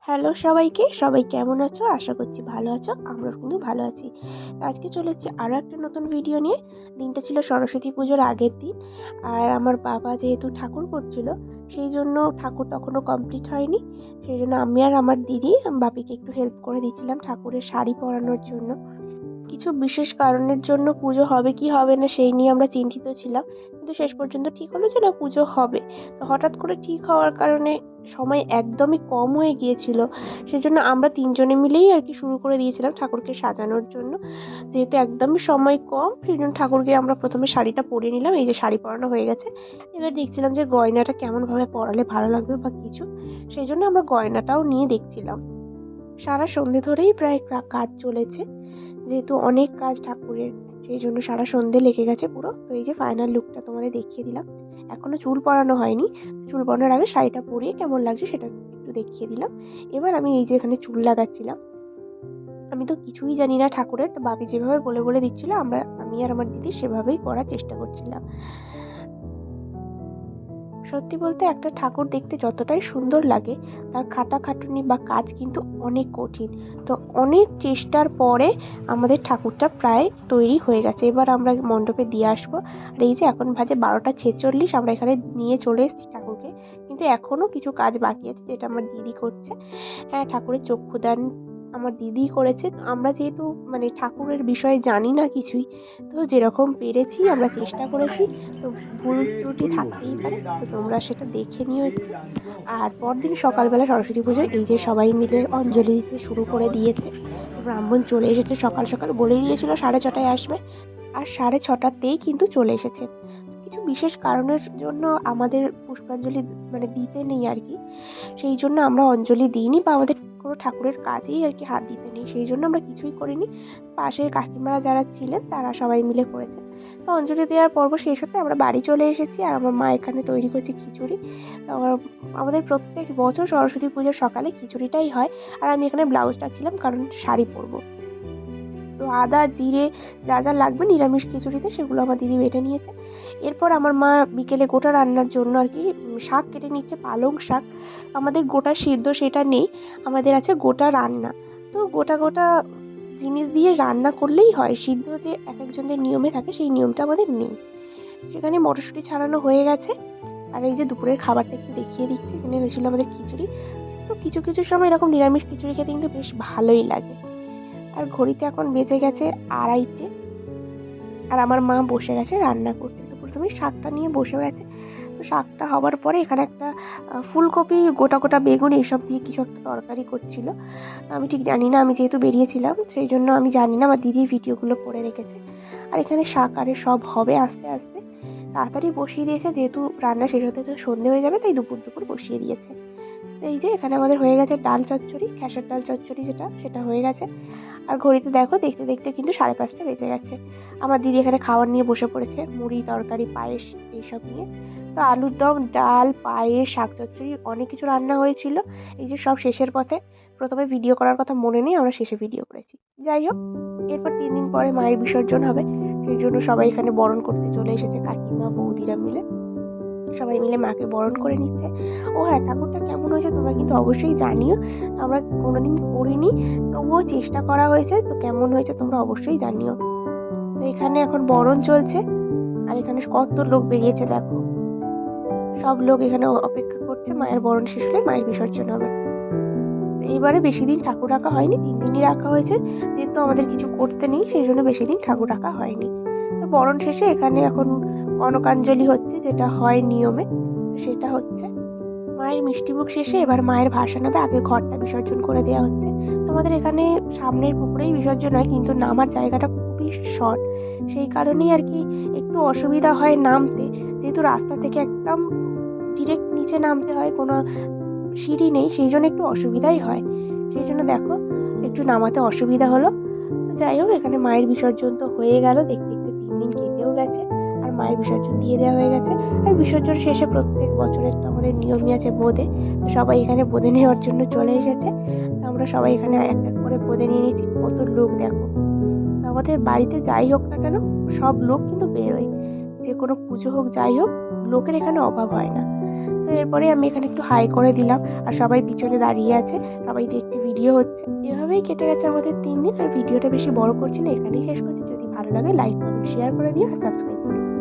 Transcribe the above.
Hello সবাইকে, সবাই কেমন আছো? আশা করছি ভালো আছো। আমরাও কিন্তু ভালো আছি। আজকে চলে এসেছি আরও একটা নতুন ভিডিও নিয়ে। দিনটা ছিল সরস্বতী পুজোর আগের দিন। আর আমার বাবা যেহেতু ঠাকুর করছিল, সেই জন্য ঠাকুর তখনও কমপ্লিট হয়নি। সেই জন্য আমি আর আমার দিদি বাপিকে একটু হেল্প করে দিচ্ছিলাম ঠাকুরের শাড়ি পরানোর জন্য। কিছু বিশেষ কারণের জন্য পুজো হবে কি হবে না সেই নিয়ে আমরা চিন্তিত ছিলাম, কিন্তু শেষ পর্যন্ত ঠিক হলো যে না, পুজো হবে। তো হঠাৎ করে ঠিক হওয়ার কারণে সময় একদমই কম হয়ে গিয়েছিল। সেজন্য আমরা তিনজনে মিলেই আর কি শুরু করে দিয়েছিলাম ঠাকুরকে সাজানোর জন্য। যেহেতু একদমই সময় কম, সেই জন্য ঠাকুরকে আমরা প্রথমে শাড়িটা পরিয়ে নিলাম। এই যে শাড়ি পরানো হয়ে গেছে। এবার দেখছিলাম যে গয়নাটা কেমন ভাবে পরালে ভালো লাগবে বা কিছু, সেই জন্য আমরা গয়নাটাও নিয়ে দেখছিলাম। সারা সন্ধে ধরেই প্রায় কাজ চলেছে, যেহেতু অনেক কাজ ঠাকুরের, সেই জন্য সারা সন্ধে লেগে গেছে পুরো। তো এই যে ফাইনাল লুকটা তোমাদের দেখিয়ে দিলাম। এখনো চুল পরানো হয়নি, চুল পরানোর আগে শাড়িটা পরিয়ে কেমন লাগছে সেটা একটু দেখিয়ে দিলাম। এবার আমি এই যে এখানে চুল লাগাচ্ছিলাম। আমি তো কিছুই জানি না ঠাকুরের, তো বাপি যেভাবে বলে বলে দিচ্ছিল আমি আর আমার দিদি সেভাবেই করার চেষ্টা করছিলাম। সত্যি বলতে একটা ঠাকুর দেখতে যতটাই সুন্দর লাগে, তার খাটাখাটুনি বা কাজ কিন্তু অনেক কঠিন। তো অনেক চেষ্টার পরে আমাদের ঠাকুরটা প্রায় তৈরি হয়ে গেছে। এবার আমরা মণ্ডপে দিয়ে আসবো। আর এই যে এখন বাজে 12টা 46, আমরা এখানে নিয়ে চলে এসেছি ঠাকুরকে। কিন্তু এখনো কিছু কাজ বাকি আছে, যেটা আমার দিদি করছে। হ্যাঁ, ঠাকুরের চক্ষুদান আমার দিদিই করেছে। আমরা যেহেতু ঠাকুরের বিষয়ে জানি না কিছুই, তো যেরকম পেরেছি আমরা চেষ্টা করেছি। তো ভুল ত্রুটি থাকতেই পারে, তো তোমরা সেটা দেখে নিও একটু। আর পরদিন সকালবেলা সরস্বতী পুজো, এই যে সবাই মিলে অঞ্জলি দিতে শুরু করে দিয়েছে। তো ব্রাহ্মণ চলে এসেছে সকাল সকাল, বলেই দিয়েছিল 6:30টায় আসবে। আর 6:30তেই কিন্তু চলে এসেছে। কিছু বিশেষ কারণের জন্য আমাদের পুষ্পাঞ্জলি দিতে নেই আর কি। সেই জন্য আমরা অঞ্জলি দিইনি, বা আমাদের কোনো ঠাকুরের কাজেই আর কি হাত দিতে নেই, সেই জন্য আমরা কিছুই করিনি। পাশের কাকিমারা যারা ছিলেন তারা সবাই মিলে করেছে। তো অঞ্জলি দেওয়ার পর্ব শেষ হতে আমরা বাড়ি চলে এসেছি। আর আমার মা এখানে তৈরি করছে খিচুড়ি। আমাদের প্রত্যেক বছর সরস্বতী পুজোর সকালে খিচুড়িটাই হয়। আর আমি এখানে ব্লাউজ টাকছিলাম, কারণ শাড়ি পরবো। তো আদা জিরে যা যা লাগবে নিরামিষ খিচুড়িতে, সেগুলো আমার দিদি বেটে নিয়েছে। এরপর আমার মা বিকেলে গোটা রান্নার জন্য আর কি শাক কেটে নিচ্ছে, পালং শাক। আমাদের গোটা সিদ্ধ সেটা নেই, আমাদের আছে গোটা রান্না। তো গোটা গোটা জিনিস দিয়ে রান্না করলেই হয়, সিদ্ধ যে এক একজনের নিয়মে থাকে সেই নিয়মটা আমাদের নেই। সেখানে মটরশুঁটি ছাড়ানো হয়ে গেছে। আর এই যে দুপুরের খাবারটা একটু দেখিয়ে দিচ্ছি। এখানে হয়েছিল আমাদের খিচুড়ি। তো কিছু কিছু সময় এরকম নিরামিষ খিচুড়ি খেতে কিন্তু বেশ ভালোই লাগে। আর ঘড়িতে এখন বেজে গেছে 2:30। আর আমার মা বসে গেছে রান্না করতে। তো প্রথমে শাকটা নিয়ে বসে গেছে। তো শাকটা হবার পরে এখানে একটা ফুলকপি, গোটা গোটা বেগুন এইসব দিয়ে কিছু একটা তরকারি করছিল। আমি ঠিক জানি না, আমি যেহেতু বেরিয়েছিলাম সেই জন্য আমি জানি না, আমার দিদি ভিডিওগুলো করে রেখেছে। আর এখানে শাক আরে সব হবে আস্তে আস্তে। তাড়াতাড়ি বসিয়ে দিয়েছে, যেহেতু রান্না শেষ হতে তো সন্ধে হয়ে যাবে, তাই দুপুর দুপুর বসিয়ে দিয়েছে। এই যে এখানে আমাদের হয়ে গেছে ডাল চচ্চড়ি, খেসার ডাল চচ্চড়ি, সেটা হয়ে গেছে। আর ঘড়িতে দেখো, দেখতে দেখতে কিন্তু 5:30 বেজে গেছে। আমার দিদি এখানে খাবার নিয়ে বসে পড়েছে, মুড়ি তরকারি পায়েস এইসব নিয়ে। তো আলুর দম, ডাল, পায়েস, শাক চচ্চড়ি অনেক কিছু রান্না হয়েছিল। এই যে সব শেষের পথে, প্রথমে ভিডিও করার কথা মনে নেই, আমরা শেষে ভিডিও করেছি। যাই হোক, এরপর 3 দিন পরে মায়ের বিসর্জন হবে। সেই জন্য সবাই এখানে বরণ করতে চলে এসেছে, কাকিমা বৌদিরা মিলে সবাই মিলে মাকে বরণ করে নিচ্ছে। ও হ্যাঁ, ঠাকুরটা কেমন হয়েছে তোমরা কিন্তু অবশ্যই জানিও। আমরা কোনোদিন করিনি, তবুও চেষ্টা করা হয়েছে, তো কেমন হয়েছে তোমরা অবশ্যই জানিও। তো এখানে এখন বরণ চলছে। আর এখানে কত লোক বেরিয়েছে দেখো, সব লোক এখানে অপেক্ষা করছে মায়ের বরণ শেষ হলে মায়ের বিসর্জন হবে। এইবারে বেশি দিন ঠাকুর রাখা হয়নি, 3 দিনই রাখা হয়েছে। যেহেতু আমাদের কিছু করতে নেই, সেই জন্য বেশি দিন ঠাকুর রাখা হয়নি। তো বরণ শেষে এখানে এখন কনকাঞ্জলি হচ্ছে, যেটা হয় নিয়মে, সেটা হচ্ছে। মায়ের মিষ্টিমুখ শেষে এবার মায়ের ভাসান হবে। আগে ঘরটা বিসর্জন করে দেওয়া হচ্ছে। তোমাদের এখানে সামনের পুকুরেই বিসর্জন হয়, কিন্তু নামার জায়গাটা খুবই শর্ট, সেই কারণেই আর কি একটু অসুবিধা হয় নামতে। যেহেতু রাস্তা থেকে একদম ডিরেক্ট নিচে নামতে হয়, কোনো সিঁড়ি নেই, সেই জন্য একটু অসুবিধাই হয়। সেই জন্য দেখো, একটু নামাতে অসুবিধা হলো। তো যাই হোক, এখানে মায়ের বিসর্জন তো হয়ে গেল, দেখতে দেখতে 3 দিন কেটেও গেছে। আর মায়ের বিসর্জন দিয়ে দেওয়া হয়ে গেছে। আর বিসর্জন শেষে প্রত্যেক বছরের তো আমাদের নিয়মই আছে বোঁদে। তো সবাই এখানে বোঁদে নেওয়ার জন্য চলে এসেছে। তো আমরা সবাই এখানে এক এক করে বোঁদে নিয়ে নিচ্ছি। কত লোক দেখো! তো আমাদের বাড়িতে যাই হোক না কেন, সব লোক কিন্তু বেরোয়। যে কোনো পুজো হোক যাই হোক, লোকের এখানে অভাব হয় না। তো এরপরে আমি এখানে একটু হাই করে দিলাম আর সবাই পিছনে দাঁড়িয়ে আছে, সবাই দেখছে ভিডিও হচ্ছে। এভাবেই কেটে গেছে আমাদের 3 দিন। আর ভিডিওটা বেশি বড় করছি না, এখানেই শেষ করছি। যদি ভালো লাগে লাইক কমেন্ট শেয়ার করে দিও আর সাবস্ক্রাইব করে দিও।